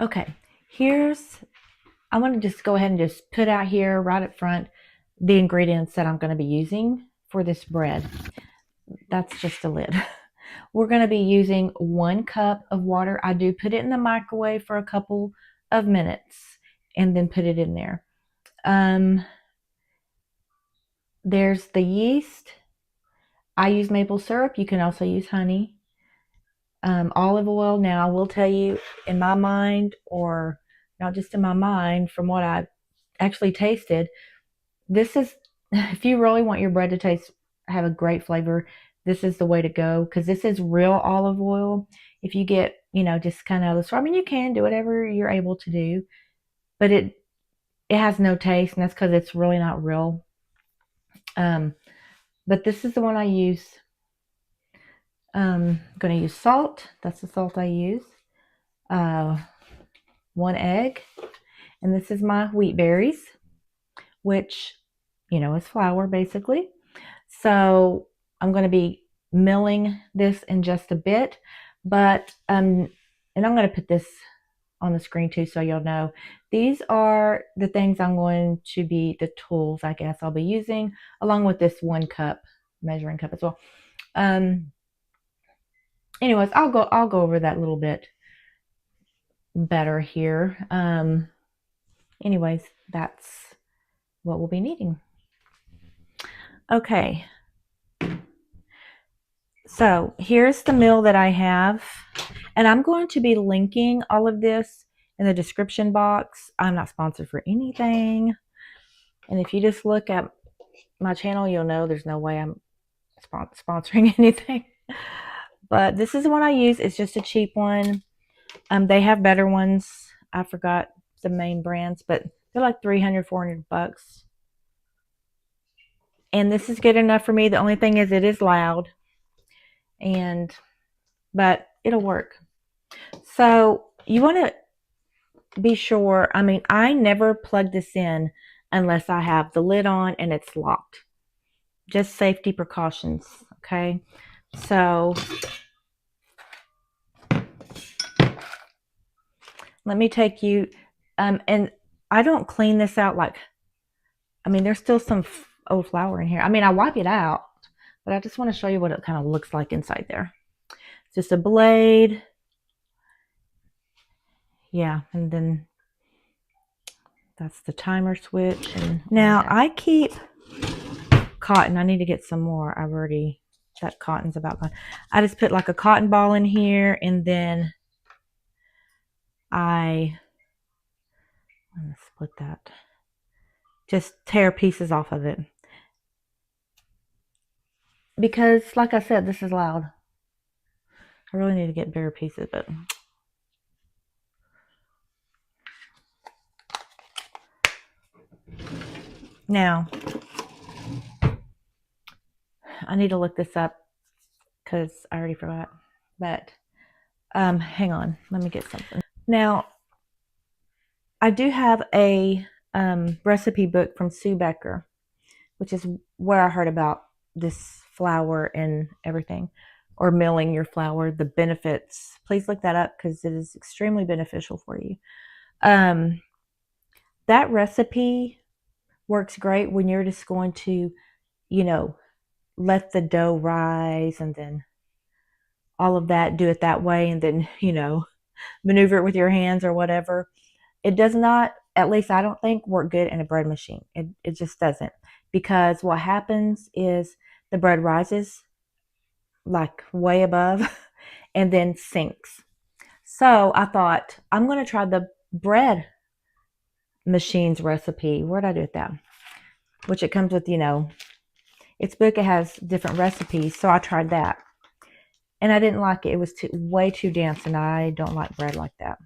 Okay, I'm going to just go ahead and just put out here right up front the ingredients that I'm going to be using for this bread. That's just a lid. We're going to be using 1 cup of water. I do put it in the microwave for a couple of minutes and then put it in there. There's the yeast. I use maple syrup. You can also use honey. Olive oil. Now, I will tell you, in my mind, or not just in my mind, from what I actually tasted, this is, if you really want your bread to have a great flavor, this is the way to go, because this is real olive oil. If you get, just kind of the store, I mean, you can do whatever you're able to do, but it has no taste, and that's because it's really not real. But this is the one I use. I'm going to use salt. That's the salt I use. 1 egg. And this is my wheat berries, which, is flour basically. So I'm going to be milling this in just a bit, but, and I'm going to put this on the screen too, so you'll know. These are the things I'm going to be, the tools, I guess, I'll be using, along with this 1 cup measuring cup as well. Anyways, I'll go over that a little bit better here. Anyways, that's what we'll be needing. Okay. So here's the meal that I have, and I'm going to be linking all of this in the description box. I'm not sponsored for anything, and if you just look at my channel, you'll know there's no way I'm sponsoring anything. But this is the one I use. It's just a cheap one. They have better ones. I forgot the main brands, but they're like $300-400. And this is good enough for me. The only thing is it is loud, but it'll work. So you want to be sure. I mean, I never plug this in unless I have the lid on and it's locked. Just safety precautions, okay? So let me take you, and I don't clean this out there's still some old flour in here. I mean, I wipe it out, but I just want to show you what it kind of looks like inside there. It's just a blade. Yeah, and then that's the timer switch. And now I keep cotton. I need to get some more. That cotton's about gone. I just put like a cotton ball in here, and then I'm gonna split that. Just tear pieces off of it. Because, like I said, this is loud. I really need to get bigger pieces, but now I need to look this up because I already forgot. But hang on, let me get something. Now, I do have a recipe book from Sue Becker, which is where I heard about this flour and everything, or milling your flour, the benefits. Please look that up because it is extremely beneficial for you. That recipe works great when you're just going to, let the dough rise and then all of that, do it that way, and then, maneuver it with your hands or whatever. It does not, at least I don't think, work good in a bread machine. It just doesn't. Because what happens is the bread rises like way above and then sinks. So I thought, I'm going to try the bread machine's recipe. Where'd I do it that? Which it comes with, its book, it has different recipes. So I tried that. And I didn't like it. It was way too dense, and I don't like bread like that.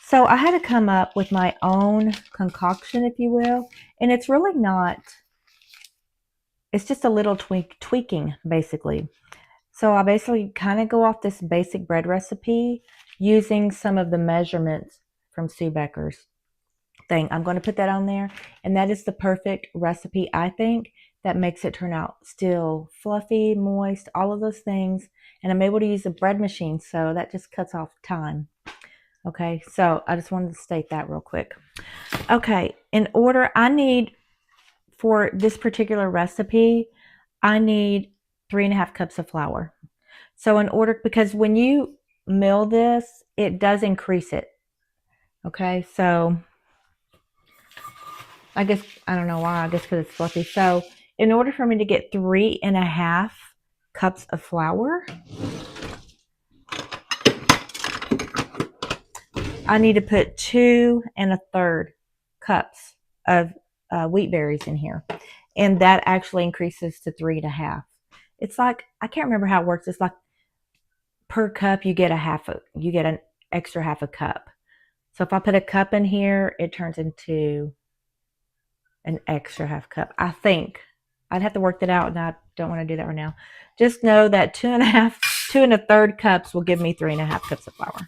So I had to come up with my own concoction, if you will. And it's really not, it's just a little tweaking, basically. So I basically kind of go off this basic bread recipe using some of the measurements from Sue Becker's thing. I'm going to put that on there. And that is the perfect recipe, I think, that makes it turn out still fluffy, moist, all of those things. And I'm able to use a bread machine, so that just cuts off time. Okay, so I just wanted to state that real quick. Okay, for this particular recipe, I need 3.5 cups of flour. So because when you mill this, it does increase it. Okay, so I guess, I don't know why, I guess because it's fluffy. So in order for me to get 3.5 cups of flour, I need to put 2 1/3 cups of wheat berries in here. And that actually increases to 3.5. It's like, I can't remember how it works. It's like per cup, you get an extra half a cup. So if I put a cup in here, it turns into an extra half cup. I think I'd have to work that out, and I don't want to do that right now. Just know that 2 1/3 cups will give me 3.5 cups of flour.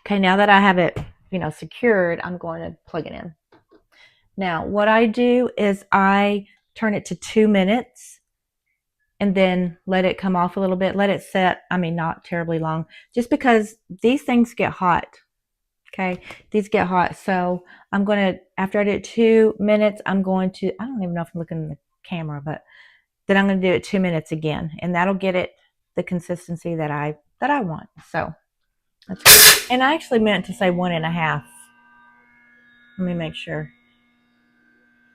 Okay, now that I have it, secured, I'm going to plug it in. Now, what I do is I turn it to 2 minutes and then let it come off a little bit. Let it set, not terribly long, just because these things get hot. Okay, these get hot. So I'm going to, after I do it 2 minutes, I don't even know if I'm looking at the camera, but then I'm going to do it 2 minutes again, and that'll get it the consistency that I want. So that's good. And I actually meant to say 1.5. Let me make sure.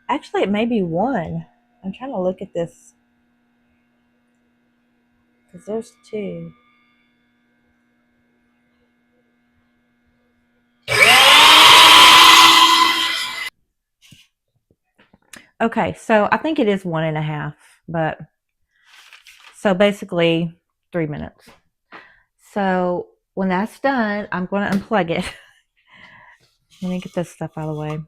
Actually, it may be 1. I'm trying to look at this because there's 2. Okay, so I think it is 1.5, but so basically 3 minutes. So when that's done, I'm going to unplug it. Let me get this stuff out of the way.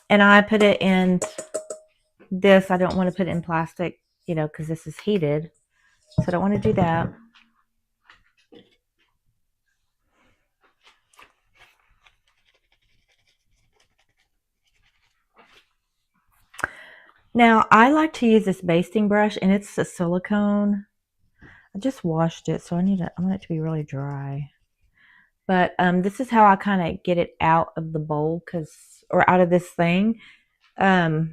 And I put it in this. I don't want to put it in plastic, because this is heated. So I don't want to do that. Now, I like to use this basting brush, and it's a silicone. I just washed it, so I want it to be really dry. But this is how I kind of get it out of the bowl, or out of this thing. Well,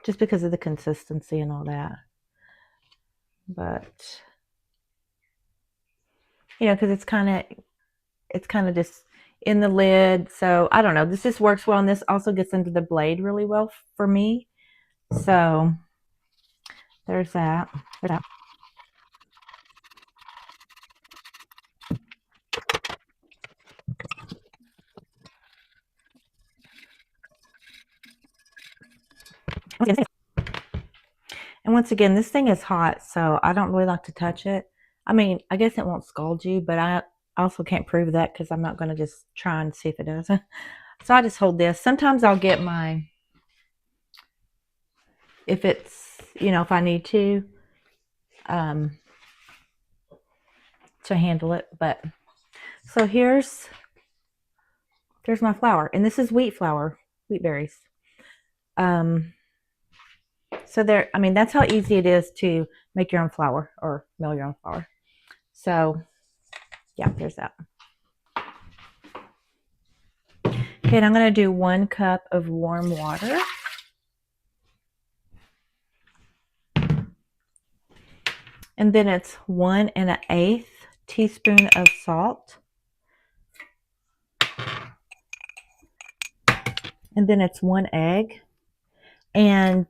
just because of the consistency and all that. But, because it's kind of just in the lid. So I don't know. This just works well, and this also gets into the blade really well for me. So there's that. And once again, this thing is hot, so I don't really like to touch it. I guess it won't scald you, but I also can't prove that because I'm not going to just try and see if it does. So I just hold this. Sometimes I'll get if it's, if I need to handle it. But so here's my flour, and this is wheat flour, wheat berries. So that's how easy it is to make your own flour or mill your own flour. So yeah, there's that. Okay, and I'm going to do 1 cup of warm water. And then it's 1 1/8 teaspoon of salt. And then it's 1 egg. And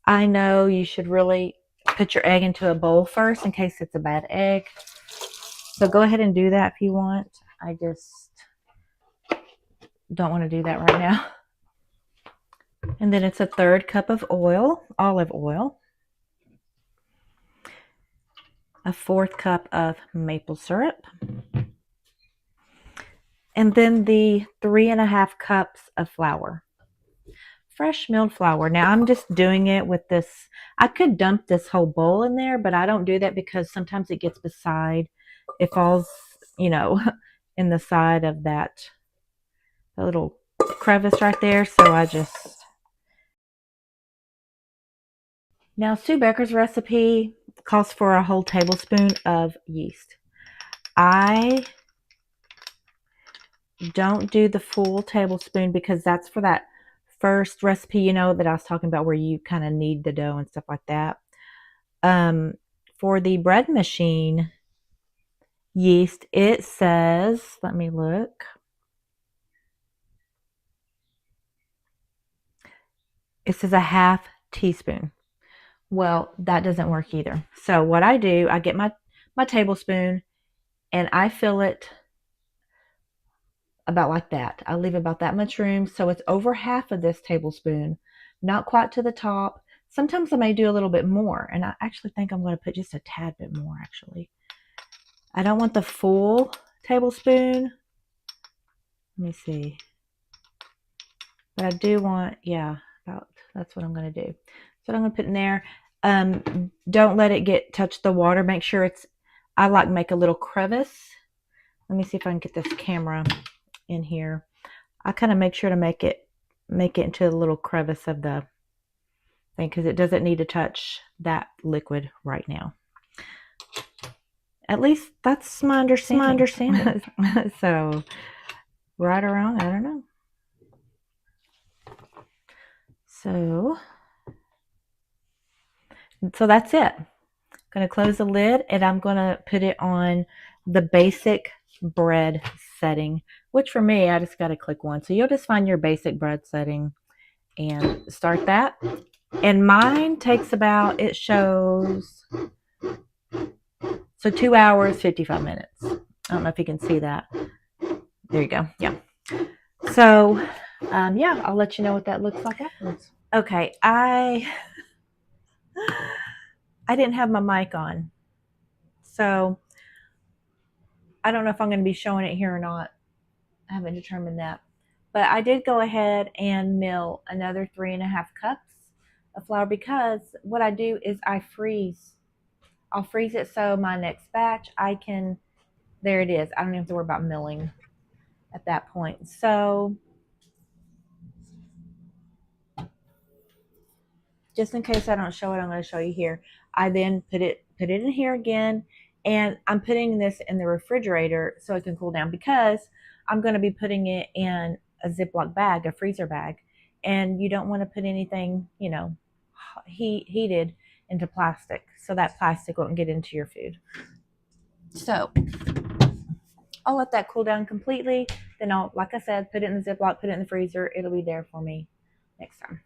I know you should really put your egg into a bowl first in case it's a bad egg. So go ahead and do that if you want. I just don't want to do that right now. And then it's 1/3 cup of oil, olive oil. 1/4 cup of maple syrup. And then the 3.5 cups of flour. Fresh milled flour. Now I'm just doing it with this. I could dump this whole bowl in there, but I don't do that because sometimes it gets beside. It falls, in the side of that a little crevice right there. So I just... Now, Sue Becker's recipe calls for a whole tablespoon of yeast. I don't do the full tablespoon because that's for that first recipe, you know, that I was talking about, where you kind of knead the dough and stuff like that. For the bread machine yeast, it says, let me look. It says a half teaspoon. Well, that doesn't work either. So what I do, I get my tablespoon and I fill it about like that. I leave about that much room. So it's over half of this tablespoon, not quite to the top. Sometimes I may do a little bit more, and I actually think I'm going to put just a tad bit more, actually. I don't want the full tablespoon. Let me see. But I do want, yeah, about, that's what I'm going to do. So I'm going to put in there. Don't let it touch the water. Make sure it's, I like make a little crevice. Let me see if I can get this camera in here. I kind of make sure to make it into a little crevice of the thing, because it doesn't need to touch that liquid right now. At least that's my understanding. So, right or wrong, I don't know. So that's it. I'm going to close the lid, and I'm going to put it on the basic bread setting, which for me, I just got to click one. So you'll just find your basic bread setting and start that. And mine takes about, it shows, so 2 hours, 55 minutes. I don't know if you can see that. There you go. Yeah. So, yeah, I'll let you know what that looks like afterwards. Okay, I didn't have my mic on, so I don't know if I'm going to be showing it here or not. I haven't determined that. But I did go ahead and mill another 3.5 cups of flour, because what I do is I'll freeze it, so my next batch I can, there it is. I don't even have to worry about milling at that point. So just in case I don't show it, I'm going to show you here. I then put it in here again, and I'm putting this in the refrigerator so it can cool down, because I'm going to be putting it in a Ziploc bag, a freezer bag, and you don't want to put anything, you know, heated into plastic, so that plastic won't get into your food. So I'll let that cool down completely. Then I'll, like I said, put it in the Ziploc, put it in the freezer. It'll be there for me next time.